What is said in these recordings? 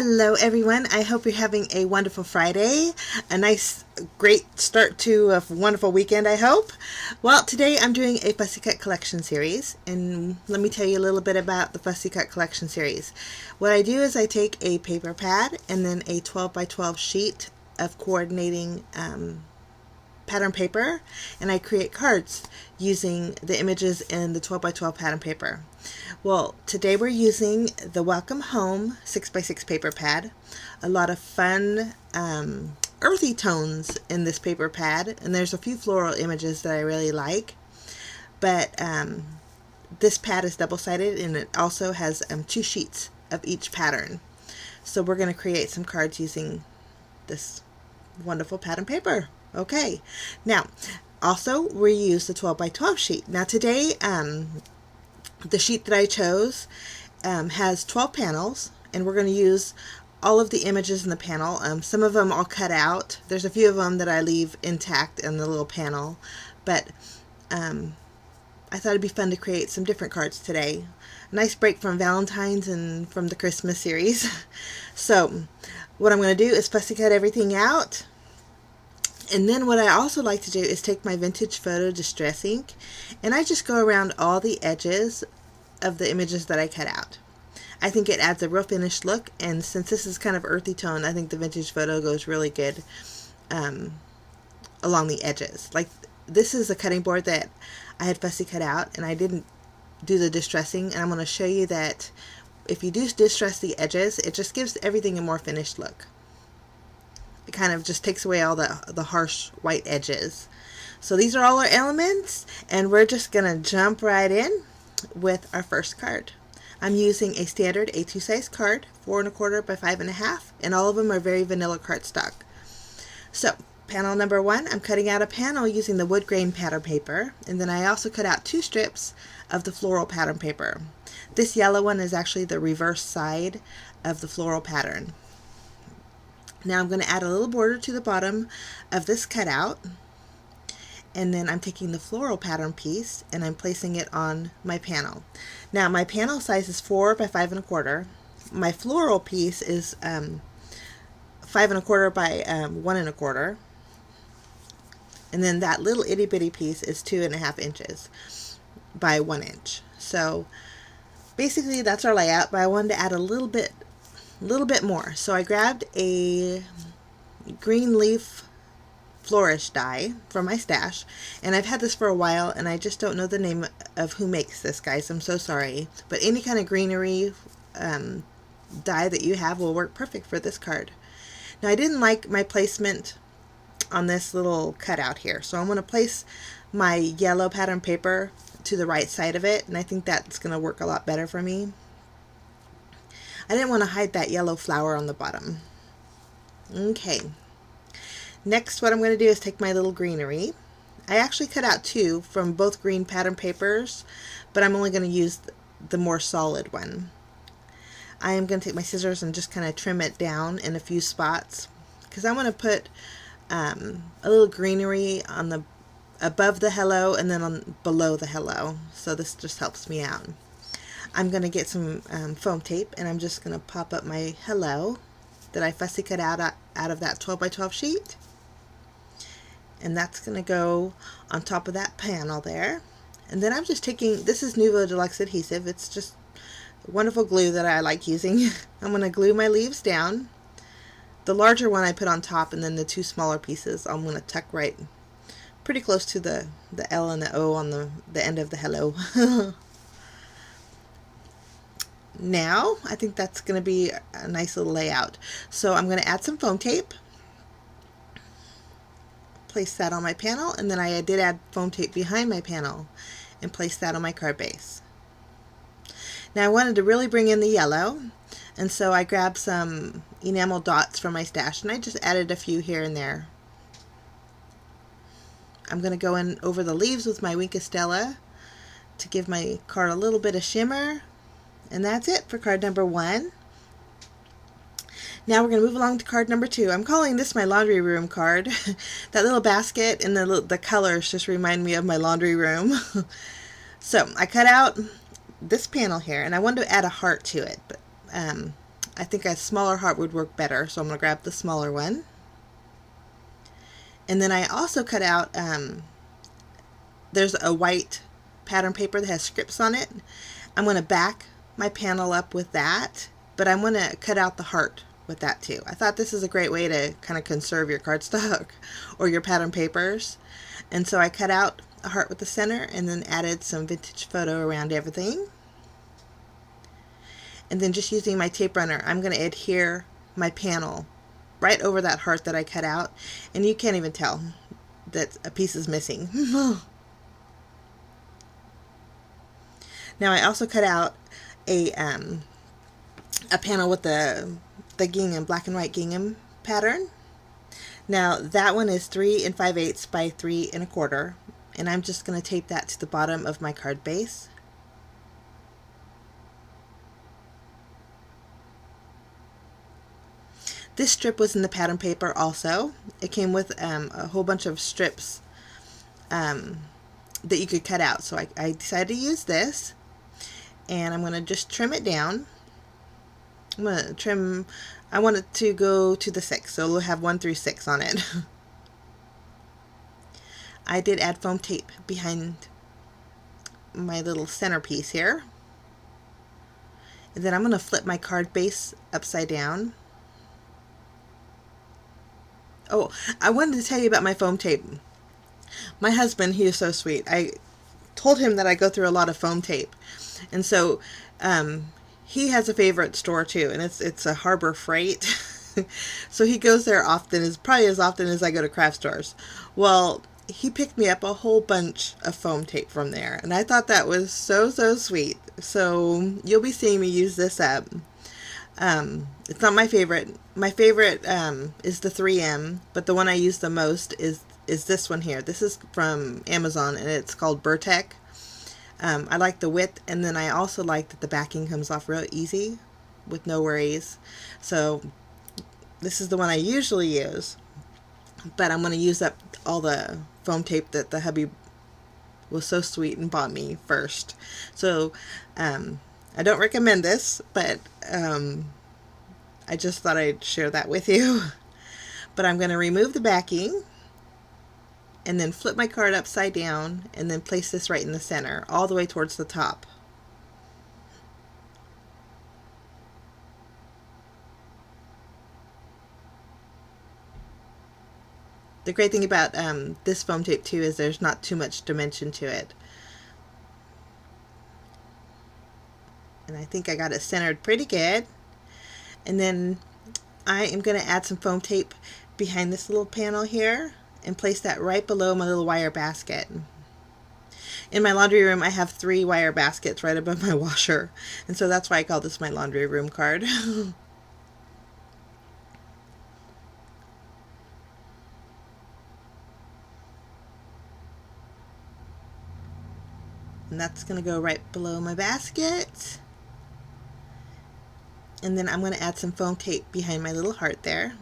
Hello everyone, I hope you're having a wonderful Friday, a nice great start to a wonderful weekend I hope. Well, today I'm doing a Fussy-Cut collection series, and let me tell you a little bit about the Fussy-Cut collection series. What I do is I take a paper pad and then a 12 by 12 sheet of coordinating pattern paper, and I create cards using the images in the 12 by 12 pattern paper. Well, today we're using the Welcome Home 6x6 paper pad. A lot of fun earthy tones in this paper pad, and there's a few floral images that I really like. But this pad is double-sided, and it also has 2 sheets of each pattern. So we're going to create some cards using this wonderful pattern paper. Okay, now also we use the 12 by 12 sheet. Now today the sheet that I chose has 12 panels, and we're going to use all of the images in the panel. Some of them I'll cut out. There's a few of them that I leave intact in the little panel, but I thought it'd be fun to create some different cards today. A nice break from Valentine's and from the Christmas series. So what I'm going to do is fussy cut everything out. And then what I also like to do is take my vintage photo distress ink, and I just go around all the edges of the images that I cut out. I think it adds a real finished look, and since this is kind of earthy tone, I think the vintage photo goes really good along the edges. Like, this is a cutting board that I had fussy cut out, and I didn't do the distressing, and I'm going to show you that if you do distress the edges, it just gives everything a more finished look. It kind of just takes away all the harsh white edges. So these are all our elements, and we're just going to jump right in with our first card. I'm using a standard A2 size card, 4 1/4 by 5 1/2, and all of them are very vanilla cardstock. So panel number 1, I'm cutting out a panel using the wood grain pattern paper, and then I also cut out 2 strips of the floral pattern paper. This yellow one is actually the reverse side of the floral pattern. Now I'm going to add a little border to the bottom of this cutout, and then I'm taking the floral pattern piece and I'm placing it on my panel. Now my panel size is 4 by 5 1/4. My floral piece is 5 1/4 by 1 1/4, and then that little itty bitty piece is 2 1/2 inches by 1 inch. So basically that's our layout, but I wanted to add a little bit more. So I grabbed a green leaf flourish die from my stash, and I've had this for a while, and I just don't know the name of who makes this, guys. I'm so sorry, but any kind of greenery die that you have will work perfect for this card. Now I didn't like my placement on this little cutout here, so I'm going to place my yellow pattern paper to the right side of it, and I think that's going to work a lot better for me. I didn't want to hide that yellow flower on the bottom. Okay. Next, what I'm going to do is take my little greenery. I actually cut out 2 from both green pattern papers, but I'm only going to use the more solid one. I am going to take my scissors and just kind of trim it down in a few spots, because I want to put a little greenery on the above the hello and then on below the hello. So this just helps me out. I'm going to get some foam tape, and I'm just going to pop up my hello that I fussy cut out of that 12 by 12 sheet. And that's going to go on top of that panel there. And then I'm just taking, this is Nuvo Deluxe adhesive. It's just wonderful glue that I like using. I'm going to glue my leaves down. The larger one I put on top, and then the 2 smaller pieces I'm going to tuck right pretty close to the L and the O on the end of the hello. Now, I think that's going to be a nice little layout. So I'm going to add some foam tape, place that on my panel, and then I did add foam tape behind my panel and place that on my card base. Now I wanted to really bring in the yellow, and so I grabbed some enamel dots from my stash, and I just added a few here and there. I'm going to go in over the leaves with my Wink of Stella to give my card a little bit of shimmer. And that's it for card number 1. Now we're going to move along to card number 2. I'm calling this my laundry room card. That little basket and the colors just remind me of my laundry room. So I cut out this panel here, and I wanted to add a heart to it, but I think a smaller heart would work better, so I'm going to grab the smaller one. And then I also cut out, there's a white pattern paper that has scripts on it. I'm going to back my panel up with that, but I'm going to cut out the heart with that too. I thought this is a great way to kind of conserve your cardstock or your pattern papers. And so I cut out a heart with the center and then added some vintage photo around everything. And then just using my tape runner, I'm going to adhere my panel right over that heart that I cut out, and you can't even tell that a piece is missing. Now I also cut out a panel with the gingham, black and white gingham pattern. Now that one is 3 5/8 by 3 1/4, and I'm just going to tape that to the bottom of my card base. This strip was in the pattern paper also. It came with a whole bunch of strips that you could cut out. So I decided to use this, and I'm going to just trim it down. I'm going to trim, I want it to go to the 6, so it'll have 1 through 6 on it. I did add foam tape behind my little centerpiece here. And then I'm going to flip my card base upside down. Oh, I wanted to tell you about my foam tape. My husband, he is so sweet. I told him that I go through a lot of foam tape. And so he has a favorite store too, and it's a Harbor Freight. So he goes there often, probably as often as I go to craft stores. Well, he picked me up a whole bunch of foam tape from there, and I thought that was so sweet. So you'll be seeing me use this up. It's not my favorite. My favorite is the 3M, but the one I use the most is this one here. This is from Amazon, and it's called Burtec. I like the width, and then I also like that the backing comes off real easy with no worries. So this is the one I usually use, but I'm going to use up all the foam tape that the hubby was so sweet and bought me first. So I don't recommend this, but I just thought I'd share that with you. But I'm going to remove the backing and then flip my card upside down and then place this right in the center, all the way towards the top. The great thing about this foam tape too is there's not too much dimension to it. And I think I got it centered pretty good. And then I am going to add some foam tape behind this little panel here and place that right below my little wire basket. In my laundry room, I have 3 wire baskets right above my washer, and so that's why I call this my laundry room card. And that's going to go right below my basket. And then I'm going to add some foam tape behind my little heart there.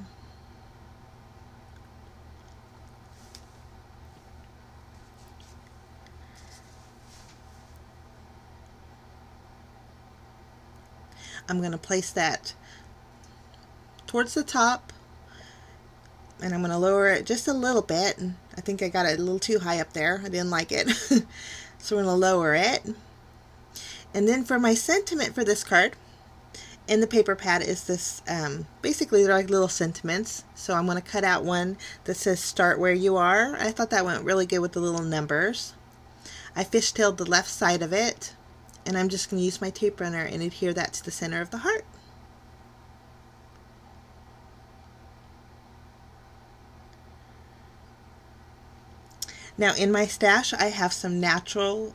I'm going to place that towards the top, and I'm going to lower it just a little bit. I think I got it a little too high up there. I didn't like it. So we're going to lower it. And then for my sentiment for this card, in the paper pad is this, basically they're like little sentiments. So I'm going to cut out one that says start where you are. I thought that went really good with the little numbers. I fishtailed the left side of it, and I'm just going to use my tape runner and adhere that to the center of the heart. Now in my stash I have some natural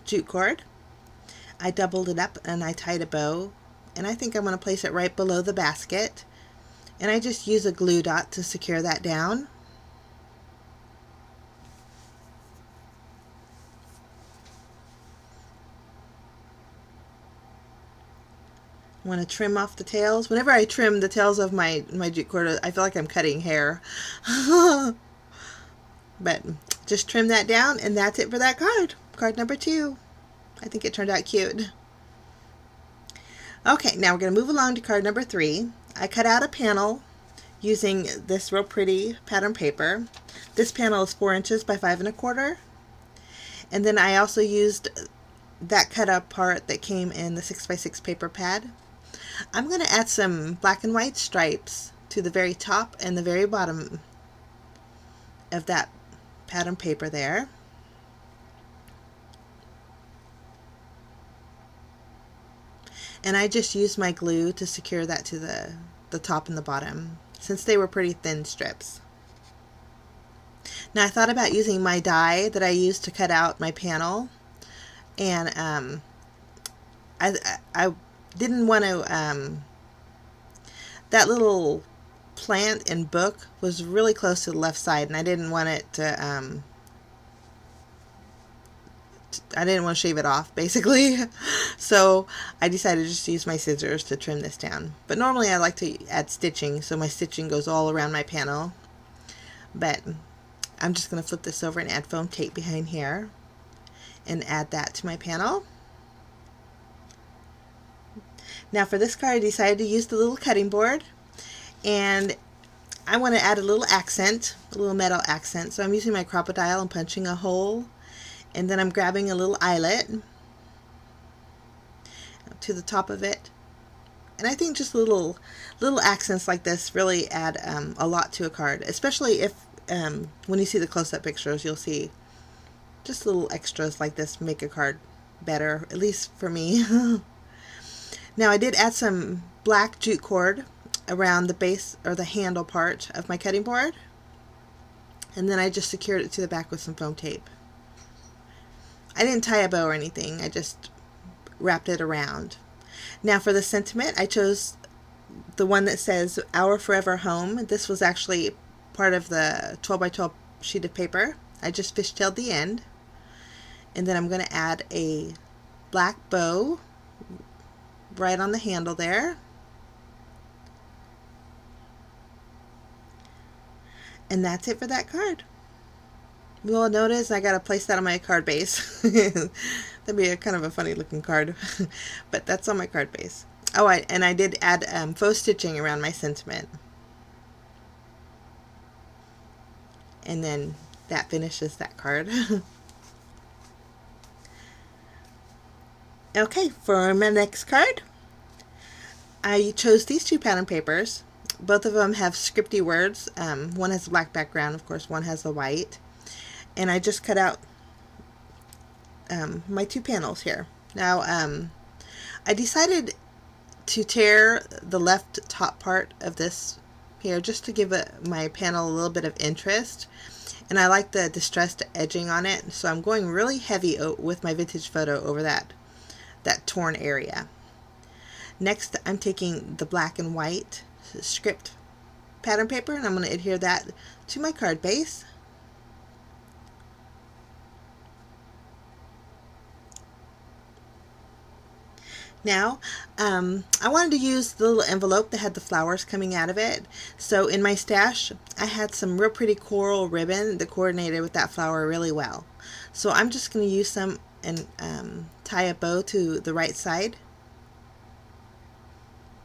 jute cord. I doubled it up and I tied a bow, and I think I'm going to place it right below the basket, and I just use a glue dot to secure that down. I want to trim off the tails. Whenever I trim the tails of my jute cord, I feel like I'm cutting hair. But just trim that down, and that's it for that card. Card number 2. I think it turned out cute. Okay, now we're going to move along to card number 3. I cut out a panel using this real pretty pattern paper. This panel is 4 inches by 5 1/4. And then I also used that cut up part that came in the 6x6 paper pad. I'm going to add some black and white stripes to the very top and the very bottom of that pattern paper there. And I just used my glue to secure that to the top and the bottom, since they were pretty thin strips. Now I thought about using my die that I used to cut out my panel, and I didn't want to, that little plant and book was really close to the left side, and I didn't want it to, I didn't want to shave it off, basically. So I decided to just use my scissors to trim this down. But normally I like to add stitching, so my stitching goes all around my panel. But I'm just going to flip this over and add foam tape behind here and add that to my panel. Now for this card I decided to use the little cutting board, and I want to add a little accent, a little metal accent. So I'm using my crocodile and punching a hole, and then I'm grabbing a little eyelet to the top of it. And I think just little accents like this really add a lot to a card, especially if when you see the close-up pictures, you'll see just little extras like this make a card better, at least for me. Now I did add some black jute cord around the base or the handle part of my cutting board, and then I just secured it to the back with some foam tape. I didn't tie a bow or anything, I just wrapped it around. Now for the sentiment, I chose the one that says "Our Forever Home." This was actually part of the 12 by 12 sheet of paper. I just fishtailed the end, and then I'm going to add a black bow right on the handle there. And that's it for that card. You will notice I got to place that on my card base. That'd be a kind of a funny looking card, but that's on my card base. Oh, and I did add faux stitching around my sentiment. And then that finishes that card. Okay, for my next card, I chose these two pattern papers. Both of them have scripty words. One has a black background, of course, one has a white. And I just cut out my two panels here. Now, I decided to tear the left top part of this here just to give my panel a little bit of interest. And I like the distressed edging on it, so I'm going really heavy with my vintage photo over that torn area. Next, I'm taking the black and white script pattern paper, and I'm going to adhere that to my card base. Now, I wanted to use the little envelope that had the flowers coming out of it. So in my stash, I had some real pretty coral ribbon that coordinated with that flower really well. So I'm just going to use some and tie a bow to the right side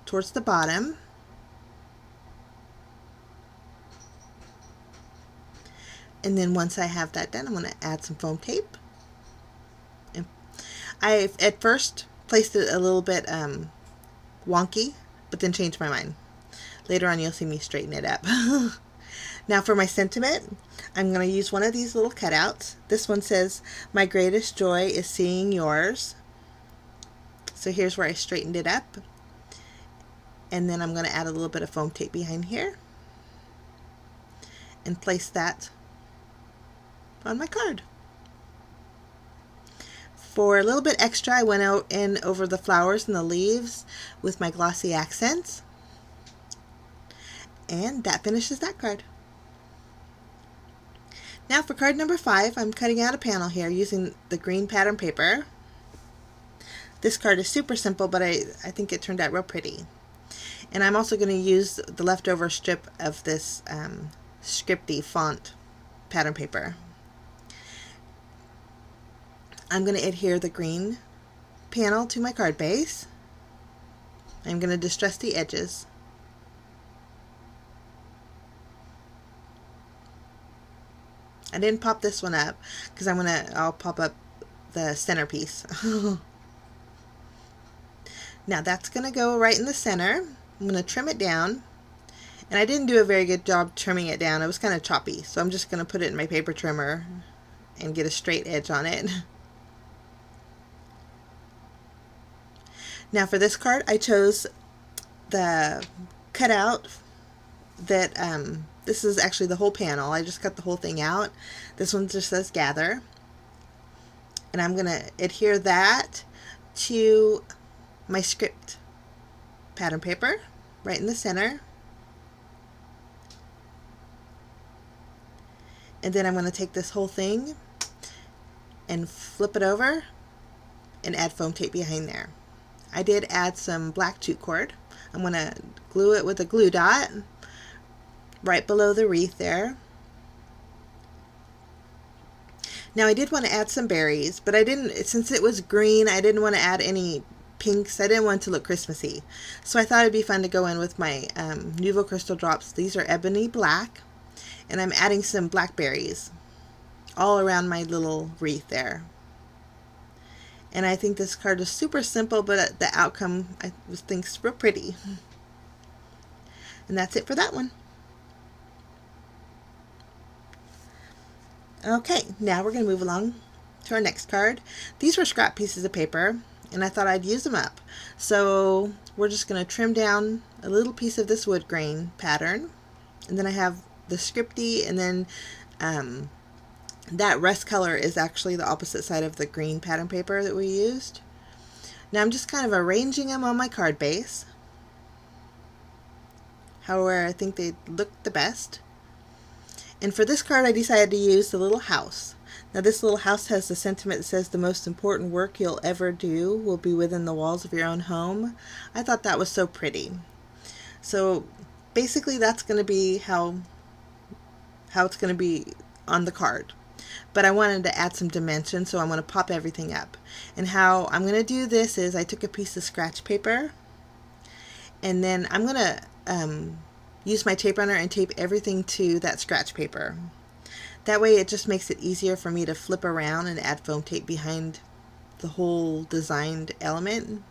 towards the bottom. And then once I have that done, I'm going to add some foam tape. And I at first placed it a little bit wonky, but then changed my mind. Later on you'll see me straighten it up. Now for my sentiment, I'm going to use one of these little cutouts. This one says, "My greatest joy is seeing yours." So here's where I straightened it up. And then I'm going to add a little bit of foam tape behind here and place that on my card. For a little bit extra, I went out in over the flowers and the leaves with my glossy accents. And that finishes that card. Now for card number 5, I'm cutting out a panel here using the green pattern paper. This card is super simple, but I think it turned out real pretty. And I'm also going to use the leftover strip of this scripty font pattern paper. I'm going to adhere the green panel to my card base. I'm going to distress the edges. I didn't pop this one up because I'll pop up the centerpiece. Now that's going to go right in the center. I'm going to trim it down. And I didn't do a very good job trimming it down. It was kind of choppy. So I'm just going to put it in my paper trimmer and get a straight edge on it. Now for this card, I chose the cutout that, this is actually the whole panel. I just cut the whole thing out. This one just says gather. And I'm going to adhere that to my script pattern paper right in the center. And then I'm going to take this whole thing and flip it over and add foam tape behind there. I did add some black jute cord. I'm going to glue it with a glue dot right below the wreath there. Now I did want to add some berries, but I didn't, since it was green, I didn't want to add any pinks. I didn't want it to look Christmassy. So I thought it'd be fun to go in with my Nuvo Crystal Drops. These are ebony black, and I'm adding some blackberries all around my little wreath there. And I think this card is super simple, but the outcome I think is real pretty. And that's it for that one. Okay, now we're going to move along to our next card. These were scrap pieces of paper, and I thought I'd use them up. So we're just going to trim down a little piece of this wood grain pattern. And then I have the scripty, and then that rust color is actually the opposite side of the green pattern paper that we used. Now I'm just kind of arranging them on my card base, however I think they look the best. And for this card I decided to use the little house. Now this little house has the sentiment that says the most important work you'll ever do will be within the walls of your own home. I thought that was so pretty. So basically that's going to be how it's going to be on the card. But I wanted to add some dimension, so I'm going to pop everything up. And how I'm going to do this is I took a piece of scratch paper, and then I'm going to use my tape runner and tape everything to that scratch paper. That way it just makes it easier for me to flip around and add foam tape behind the whole designed element.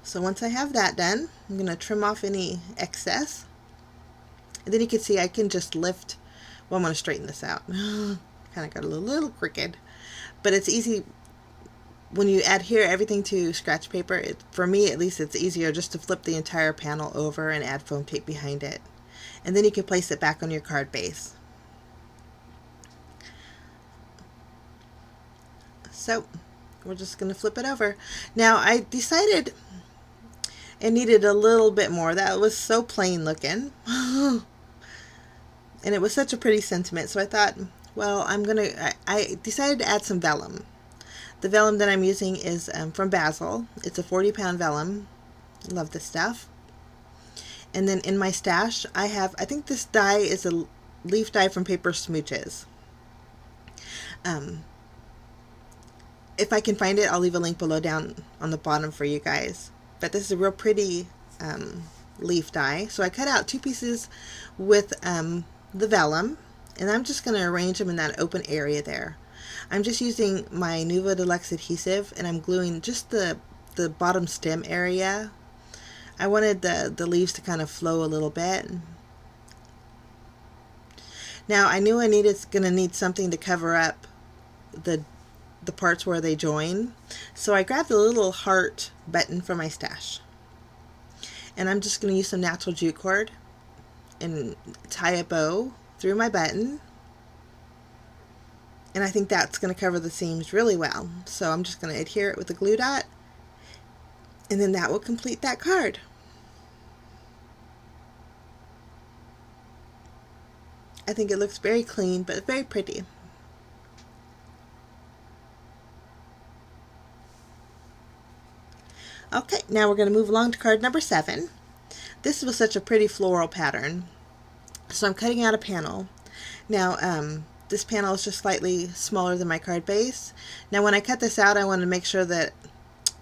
So once I have that done, I'm going to trim off any excess. And then you can see I can just lift. Well, I'm going to straighten this out. Kind of got a little crooked. But it's easy when you adhere everything to scratch paper. For me, at least, it's easier just to flip the entire panel over and add foam tape behind it. And then you can place it back on your card base. So we're just going to flip it over. Now I decided it needed a little bit more. That was so plain looking. And it was such a pretty sentiment, so I thought, well, I decided to add some vellum. The vellum that I'm using is from Basil. It's a 40-pound vellum. Love this stuff. And then in my stash, I think this die is a leaf die from Paper Smooches. If I can find it, I'll leave a link below down on the bottom for you guys. But this is a real pretty leaf die. So I cut out 2 pieces with the vellum, and I'm just going to arrange them in that open area there. I'm just using my Nuvo Deluxe adhesive, and I'm gluing just the bottom stem area. I wanted the leaves to kind of flow a little bit. Now I knew I going to need something to cover up the parts where they join, so I grabbed a little heart button from my stash, and I'm just going to use some natural jute cord and tie a bow through my button, and I think that's going to cover the seams really well. So I'm just going to adhere it with a glue dot, and then that will complete that card. I think it looks very clean, but very pretty. Okay, now we're going to move along to card number 7. This was such a pretty floral pattern, so I'm cutting out a panel. Now this panel is just slightly smaller than my card base. Now when I cut this out, I want to make sure that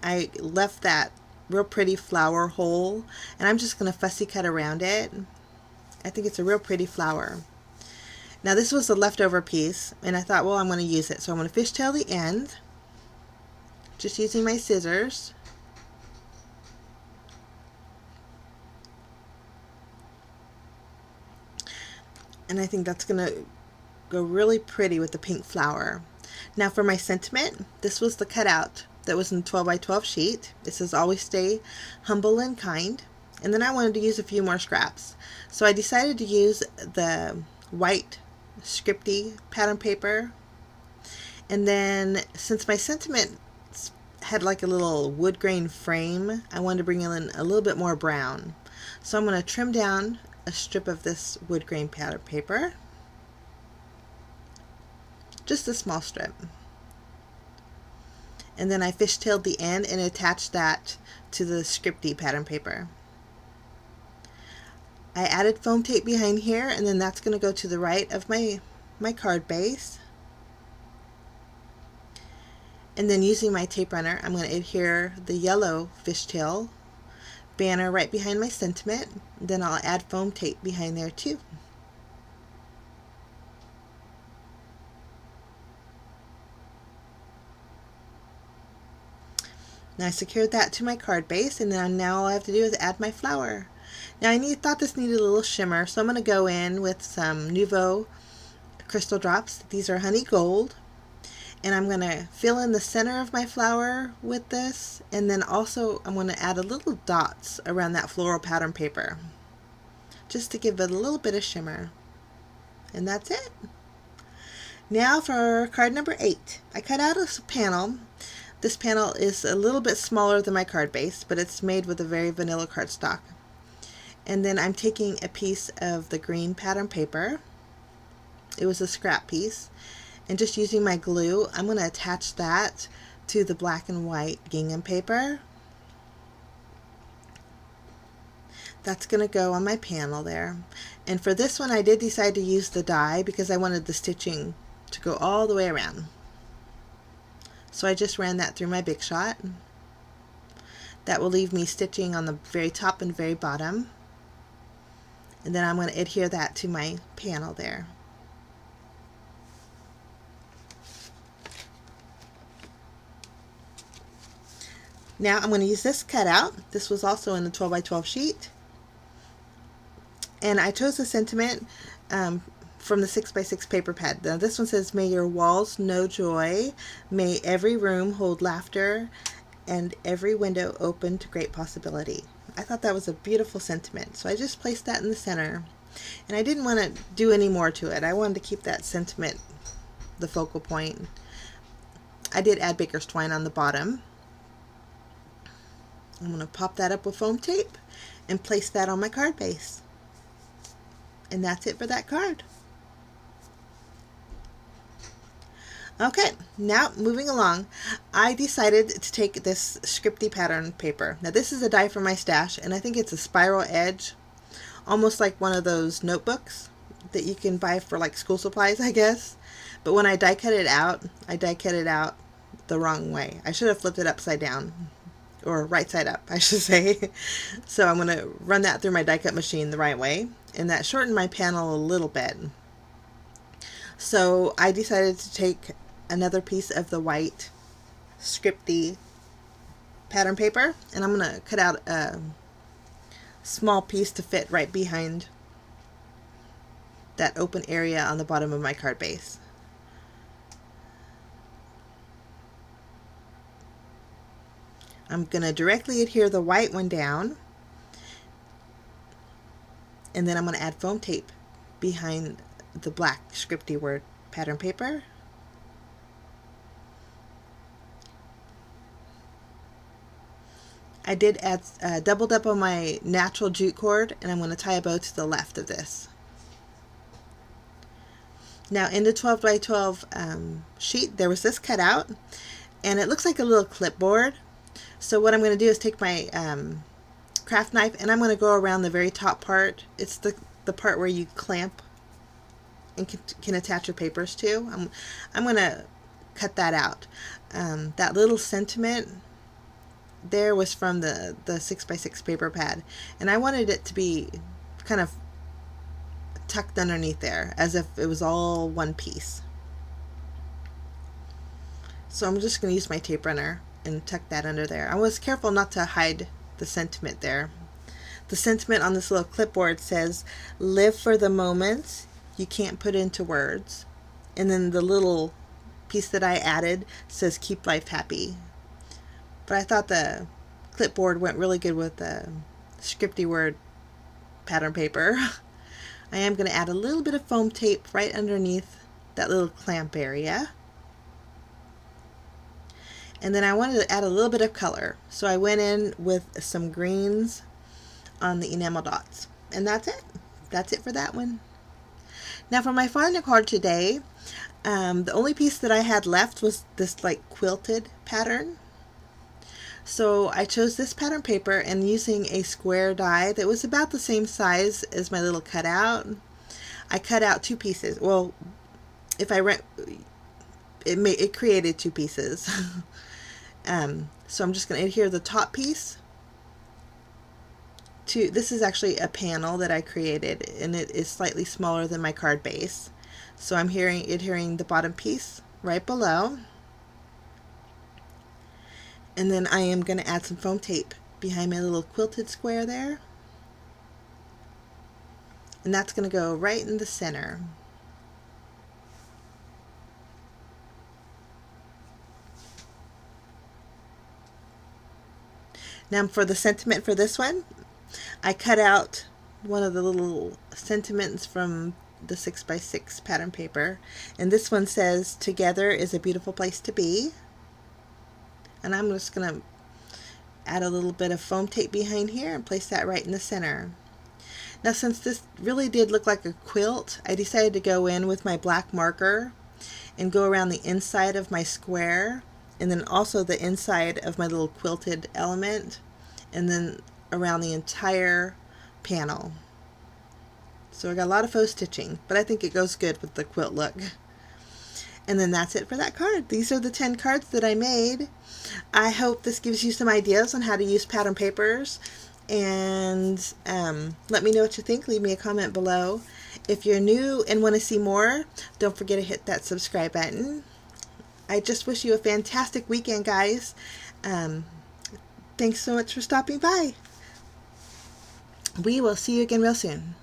I left that real pretty flower hole, and I'm just going to fussy cut around it. I think it's a real pretty flower. Now this was a leftover piece, and I thought, well, I'm going to use it. So I'm going to fishtail the end, just using my scissors. And I think that's going to go really pretty with the pink flower. Now for my sentiment, this was the cutout that was in the 12 by 12 sheet. It says, always stay humble and kind. And then I wanted to use a few more scraps. So I decided to use the white scripty pattern paper. And then since my sentiment had like a little wood grain frame, I wanted to bring in a little bit more brown. So I'm going to trim down a strip of this wood grain pattern paper. Just a small strip. And then I fishtailed the end and attached that to the scripty pattern paper. I added foam tape behind here, and then that's going to go to the right of my card base. And then using my tape runner, I'm going to adhere the yellow fishtail banner right behind my sentiment. Then I'll add foam tape behind there too. Now I secured that to my card base, and then now all I have to do is add my flower. Now I thought this needed a little shimmer, so I'm going to go in with some Nouveau crystal drops. These are honey gold, and I'm going to fill in the center of my flower with this, and then also I'm going to add a little dots around that floral pattern paper just to give it a little bit of shimmer. And that's it. Now for card number 8. I cut out a panel. This panel is a little bit smaller than my card base, but it's made with a very vanilla cardstock. And then I'm taking a piece of the green pattern paper. It was a scrap piece. And just using my glue, I'm going to attach that to the black and white gingham paper. That's going to go on my panel there. And for this one, I did decide to use the die because I wanted the stitching to go all the way around. So I just ran that through my Big Shot. That will leave me stitching on the very top and very bottom. And then I'm going to adhere that to my panel there. Now I'm going to use this cutout. This was also in the 12 by 12 sheet. And I chose the sentiment from the 6 by 6 paper pad. Now this one says, may your walls know joy, may every room hold laughter, and every window open to great possibility. I thought that was a beautiful sentiment, so I just placed that in the center. And I didn't want to do any more to it. I wanted to keep that sentiment the focal point. I did add baker's twine on the bottom. I'm going to pop that up with foam tape and place that on my card base. And that's it for that card. Okay, now moving along, I decided to take this scripty pattern paper. Now this is a die from my stash, and I think it's a spiral edge, almost like one of those notebooks that you can buy for like school supplies, I guess. But when I die cut it out, I die cut it out the wrong way. I should have flipped it upside down, or right side up, I should say. So I'm going to run that through my die cut machine the right way, and that shortened my panel a little bit. So I decided to take another piece of the white scripty pattern paper, and I'm going to cut out a small piece to fit right behind that open area on the bottom of my card base. I'm going to directly adhere the white one down, and then I'm going to add foam tape behind the black scripty word pattern paper. I did add doubled up on my natural jute cord, and I'm going to tie a bow to the left of this. Now in the 12 by 12 sheet, there was this cut out, and it looks like a little clipboard. So what I'm going to do is take my craft knife, and I'm going to go around the very top part. It's the part where you clamp and can attach your papers to. I'm going to cut that out. That little sentiment there was from the 6x6 paper pad, and I wanted it to be kind of tucked underneath there as if it was all one piece. So I'm just going to use my tape runner and tuck that under there. I was careful not to hide the sentiment there. The sentiment on this little clipboard says, "Live for the moment you can't put into words." And then the little piece that I added says, "Keep life happy." But I thought the clipboard went really good with the scripty word pattern paper. I am going to add a little bit of foam tape right underneath that little clamp area. And then I wanted to add a little bit of color, so I went in with some greens on the enamel dots. And that's it. That's it for that one. Now for my final card today, the only piece that I had left was this like quilted pattern. So I chose this pattern paper, and using a square die that was about the same size as my little cutout, I cut out two pieces. Well, if I it created two pieces. So I'm just going to adhere the top piece to, this is actually a panel that I created, and it is slightly smaller than my card base. So I'm adhering the bottom piece right below. And then I am going to add some foam tape behind my little quilted square there. And that's going to go right in the center. Now for the sentiment for this one, I cut out one of the little sentiments from the 6x6 pattern paper. And this one says, "Together is a beautiful place to be." And I'm just going to add a little bit of foam tape behind here and place that right in the center. Now since this really did look like a quilt, I decided to go in with my black marker and go around the inside of my square, and then also the inside of my little quilted element, and then around the entire panel. So I got a lot of faux stitching, but I think it goes good with the quilt look. And then that's it for that card. These are the 10 cards that I made. I hope this gives you some ideas on how to use pattern papers, and let me know what you think. Leave me a comment below. If you're new and want to see more, don't forget to hit that subscribe button. I just wish you a fantastic weekend, guys. Thanks so much for stopping by. We will see you again real soon.